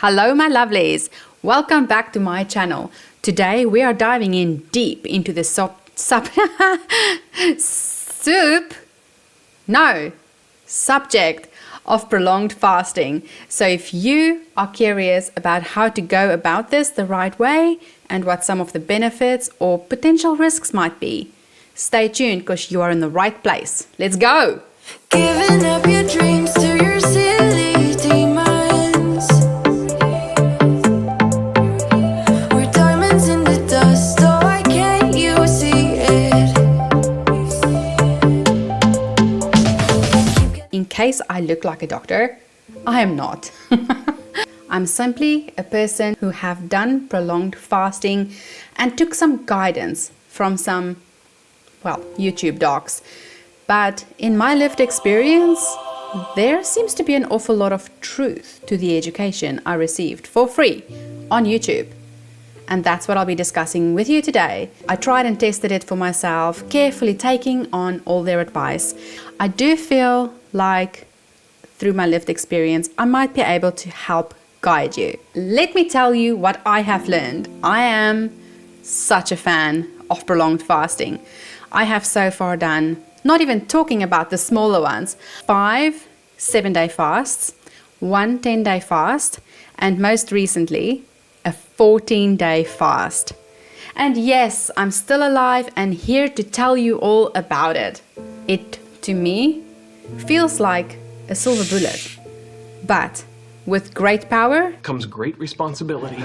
Hello my lovelies, welcome back to my channel. Today we are diving in deep into the subject of prolonged fasting. So if you are curious about how to go about this the right way and what some of the benefits or potential risks might be, stay tuned because you are in the right place. Let's go! Giving up your dreams to your silly demons. We're diamonds in the dust, so why can't you see it? In case I look like a doctor, I am not. I'm simply a person who have done prolonged fasting and took some guidance from some, YouTube docs. But in my lived experience, there seems to be an awful lot of truth to the education I received for free on YouTube. And that's what I'll be discussing with you today. I tried and tested it for myself, carefully taking on all their advice. I do feel like through my lived experience, I might be able to help guide you. Let me tell you what I have learned. I am such a fan of prolonged fasting. I have so far done, not even talking about the smaller ones, 5 7-day fasts, 1 10-day fast, and most recently, a 14-day fast. And yes, I'm still alive and here to tell you all about it. It, to me, feels like a silver bullet, but with great power comes great responsibility.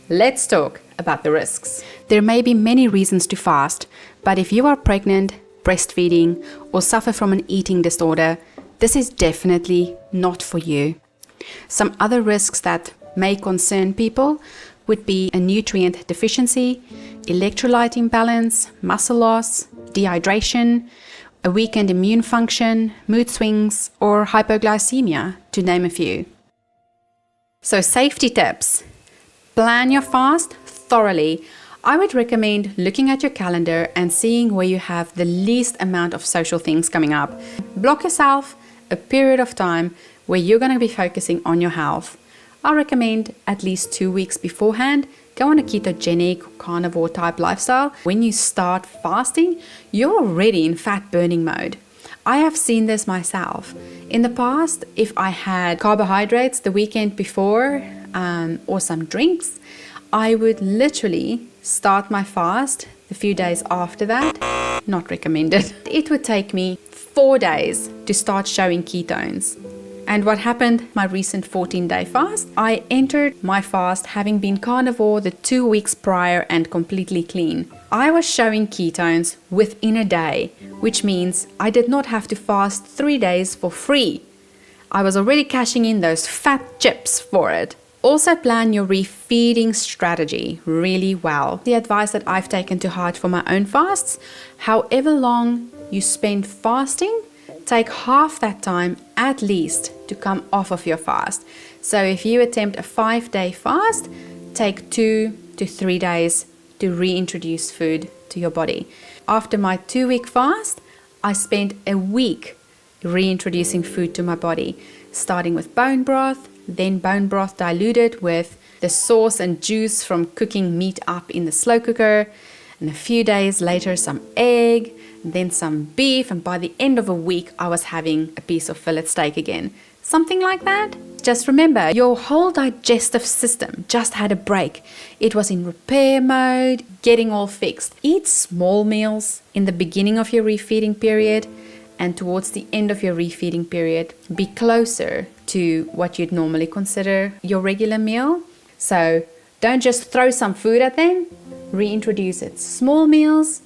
Let's talk about the risks. There may be many reasons to fast, but if you are pregnant, breastfeeding, or suffer from an eating disorder, this is definitely not for you. Some other risks that may concern people would be a nutrient deficiency, electrolyte imbalance, muscle loss, dehydration, a weakened immune function, mood swings, or hypoglycemia, to name a few. So safety tips. Plan your fast thoroughly. I would recommend looking at your calendar and seeing where you have the least amount of social things coming up. Block yourself a period of time where you're going to be focusing on your health. I recommend at least 2 weeks beforehand, go on a ketogenic carnivore type lifestyle. When you start fasting, you're already in fat burning mode. I have seen this myself. In the past, if I had carbohydrates the weekend before or some drinks, I would literally start my fast a few days after that. Not recommended. It would take me 4 days to start showing ketones. And what happened my recent 14-day fast? I entered my fast having been carnivore the 2 weeks prior and completely clean. I was showing ketones within a day, which means I did not have to fast 3 days for free. I was already cashing in those fat chips for it. Also plan your refeeding strategy really well. The advice that I've taken to heart for my own fasts, however long you spend fasting, take half that time at least to come off of your fast. So if you attempt a 5-day fast, take 2 to 3 days to reintroduce food to your body. After my 2-week fast, I spent a week reintroducing food to my body, starting with bone broth, then bone broth diluted with the sauce and juice from cooking meat up in the slow cooker, and a few days later some egg, then some beef, and by the end of a week I was having a piece of fillet steak again. Something like that. Just remember, your whole digestive system just had a break. It was in repair mode, getting all fixed. Eat small meals in the beginning of your refeeding period, and towards the end of your refeeding period, be closer to what you'd normally consider your regular meal. So don't just throw some food at them, reintroduce it. Small meals,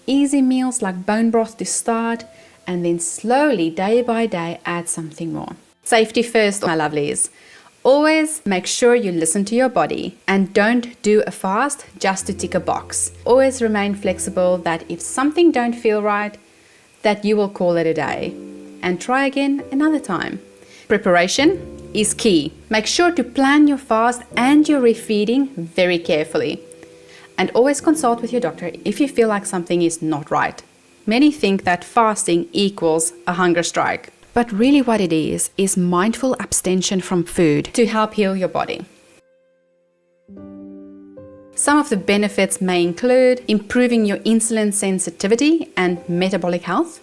easy meals like bone broth to start, and then slowly, day by day, add something more. Safety first, my lovelies. Always make sure you listen to your body and don't do a fast just to tick a box. Always remain flexible that if something don't feel right, that you will call it a day and try again another time. Preparation is key. Make sure to plan your fast and your refeeding very carefully. And always consult with your doctor if you feel like something is not right. Many think that fasting equals a hunger strike. But really what it is mindful abstention from food to help heal your body. Some of the benefits may include improving your insulin sensitivity and metabolic health.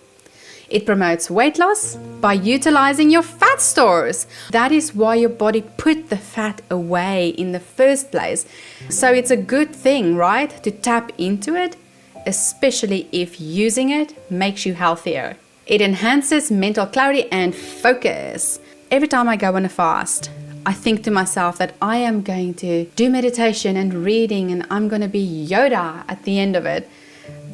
It promotes weight loss by utilizing your fat stores. That is why your body put the fat away in the first place. So it's a good thing, right, to tap into it, especially if using it makes you healthier. It enhances mental clarity and focus. Every time I go on a fast, I think to myself that I am going to do meditation and reading and I'm going to be Yoda at the end of it.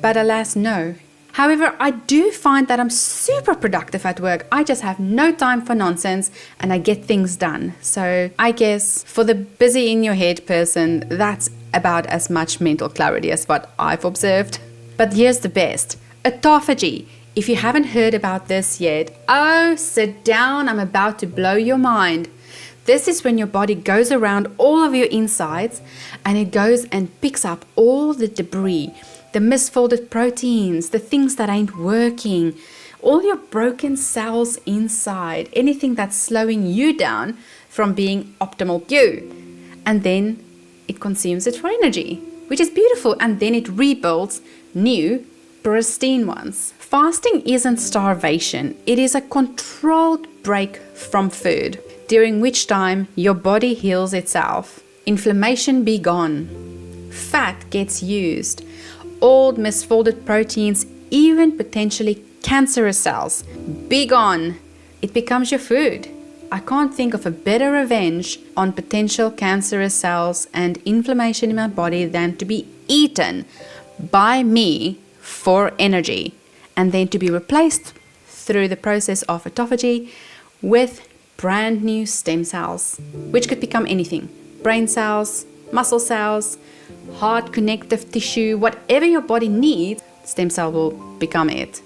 But alas, no. However, I do find that I'm super productive at work. I just have no time for nonsense and I get things done. So I guess for the busy in your head person, that's about as much mental clarity as what I've observed. But here's the best. Autophagy. If you haven't heard about this yet, oh, sit down. I'm about to blow your mind. This is when your body goes around all of your insides and it goes and picks up all the debris, the misfolded proteins, the things that ain't working, all your broken cells inside, anything that's slowing you down from being optimal you. And then it consumes it for energy, which is beautiful. And then it rebuilds new, pristine ones. Fasting isn't starvation. It is a controlled break from food, during which time your body heals itself. Inflammation be gone. Fat gets used. Old misfolded proteins, even potentially cancerous cells, be gone. It becomes your food. I can't think of a better revenge on potential cancerous cells and inflammation in my body than to be eaten by me for energy and then to be replaced through the process of autophagy with brand new stem cells, which could become anything. Brain cells, muscle cells, heart connective tissue, whatever your body needs, stem cell will become it.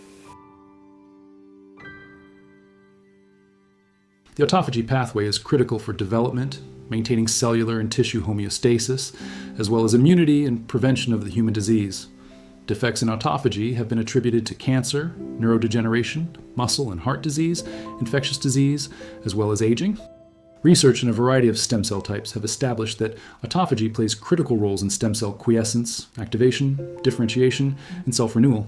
The autophagy pathway is critical for development, maintaining cellular and tissue homeostasis, as well as immunity and prevention of the human disease. Defects in autophagy have been attributed to cancer, neurodegeneration, muscle and heart disease, infectious disease, as well as aging. Research in a variety of stem cell types have established that autophagy plays critical roles in stem cell quiescence, activation, differentiation, and self-renewal.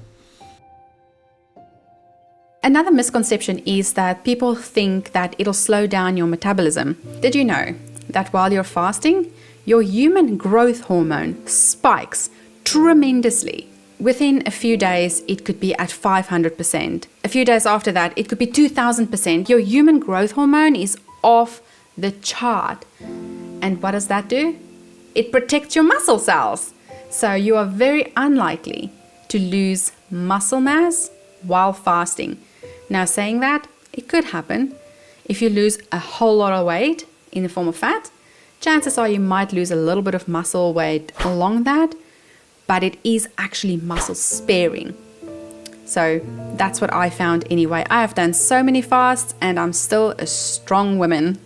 Another misconception is that people think that it'll slow down your metabolism. Did you know that while you're fasting, your human growth hormone spikes tremendously? Within a few days, it could be at 500%. A few days after that, it could be 2000%. Your human growth hormone is off the chart. And what does that do? It protects your muscle cells. So you are very unlikely to lose muscle mass while fasting. Now, saying that, it could happen. If you lose a whole lot of weight in the form of fat, chances are you might lose a little bit of muscle weight along that, but it is actually muscle sparing. So that's what I found anyway. I have done so many fasts and I'm still a strong woman.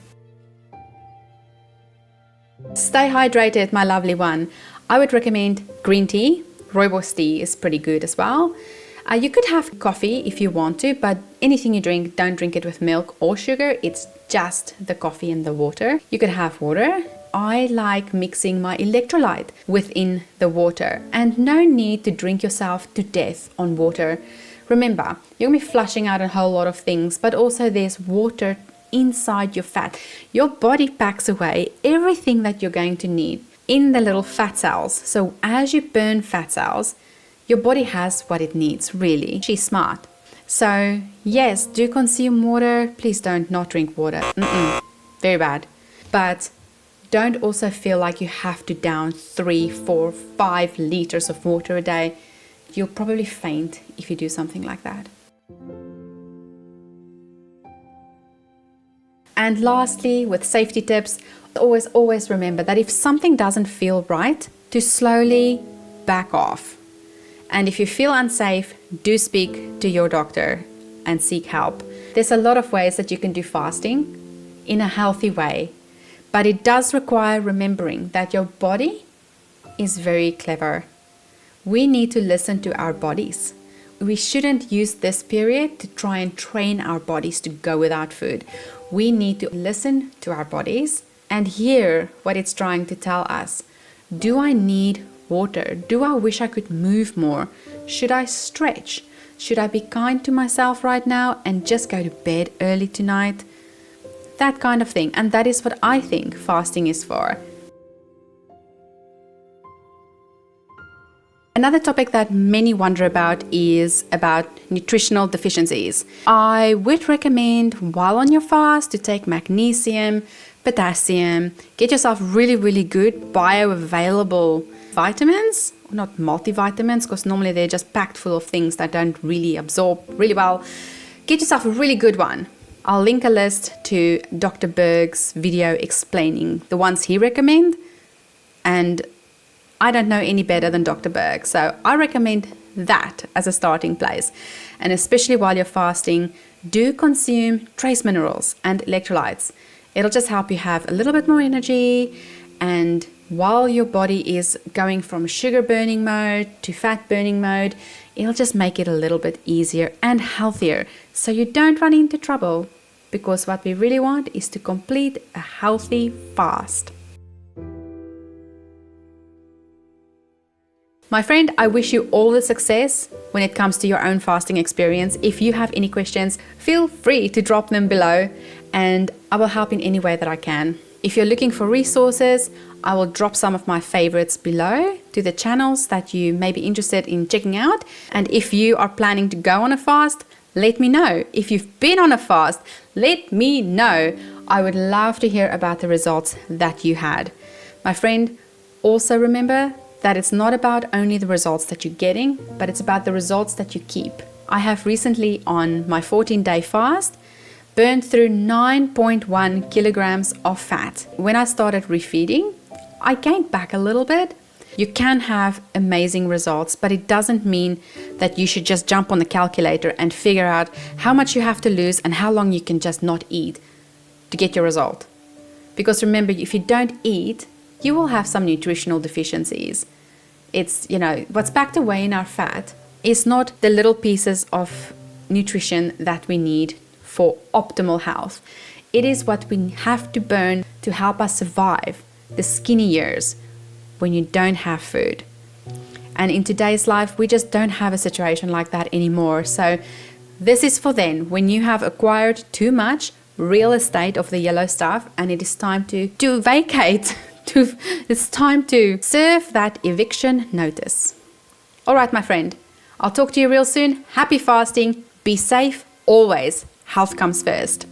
Stay hydrated, my lovely one. I would recommend green tea. Rooibos tea is pretty good as well. You could have coffee if you want to, but anything you drink, don't drink it with milk or sugar. It's just the coffee and the water. You could have water. I like mixing my electrolyte within the water, and no need to drink yourself to death on water. Remember, you're going to be flushing out a whole lot of things, but also there's water inside your fat. Your body packs away everything that you're going to need in the little fat cells. So as you burn fat cells, your body has what it needs, really. She's smart. So yes, do consume water. Please don't not drink water. Very bad. But don't also feel like you have to down 3, 4, 5 liters of water a day. You'll probably faint if you do something like that. And lastly, with safety tips, always remember that if something doesn't feel right, to slowly back off. And if you feel unsafe, do speak to your doctor and seek help. There's a lot of ways that you can do fasting in a healthy way, but it does require remembering that your body is very clever. We need to listen to our bodies. we shouldn't use this period to try and train our bodies to go without food. We need to listen to our bodies and hear what it's trying to tell us. Do I need water? Do I wish I could move more? Should I stretch? Should I be kind to myself right now and just go to bed early tonight? That kind of thing. And that is what I think fasting is for. Another topic that many wonder about is about nutritional deficiencies. I would recommend while on your fast to take magnesium, potassium, get yourself really good bioavailable vitamins, not multivitamins, because normally they're just packed full of things that don't really absorb really well. Get yourself a really good one. I'll link a list to Dr. Berg's video explaining the ones he recommends, and I don't know any better than Dr. Berg, so I recommend that as a starting place. And especially while you're fasting, do consume trace minerals and electrolytes. It'll just help you have a little bit more energy, and while your body is going from sugar burning mode to fat burning mode, it'll just make it a little bit easier and healthier so you don't run into trouble, because what we really want is to complete a healthy fast. My friend, I wish you all the success when it comes to your own fasting experience. If you have any questions, feel free to drop them below and I will help in any way that I can. If you're looking for resources, I will drop some of my favorites below to the channels that you may be interested in checking out. And if you are planning to go on a fast, let me know. If you've been on a fast, let me know. I would love to hear about the results that you had. My friend, also remember that it's not about only the results that you're getting, but it's about the results that you keep. I have recently, on my 14-day fast, burned through 9.1 kilograms of fat. When I started refeeding, I gained back a little bit. You can have amazing results, but it doesn't mean that you should just jump on the calculator and figure out how much you have to lose and how long you can just not eat to get your result. Because remember, if you don't eat, you will have some nutritional deficiencies. It's, what's packed away in our fat is not the little pieces of nutrition that we need for optimal health. It is what we have to burn to help us survive the skinny years when you don't have food. And in today's life, we just don't have a situation like that anymore. So this is for then, when you have acquired too much real estate of the yellow stuff and it is time to vacate. It's time to serve that eviction notice. All right, my friend, I'll talk to you real soon. Happy fasting. Be safe always. Health comes first.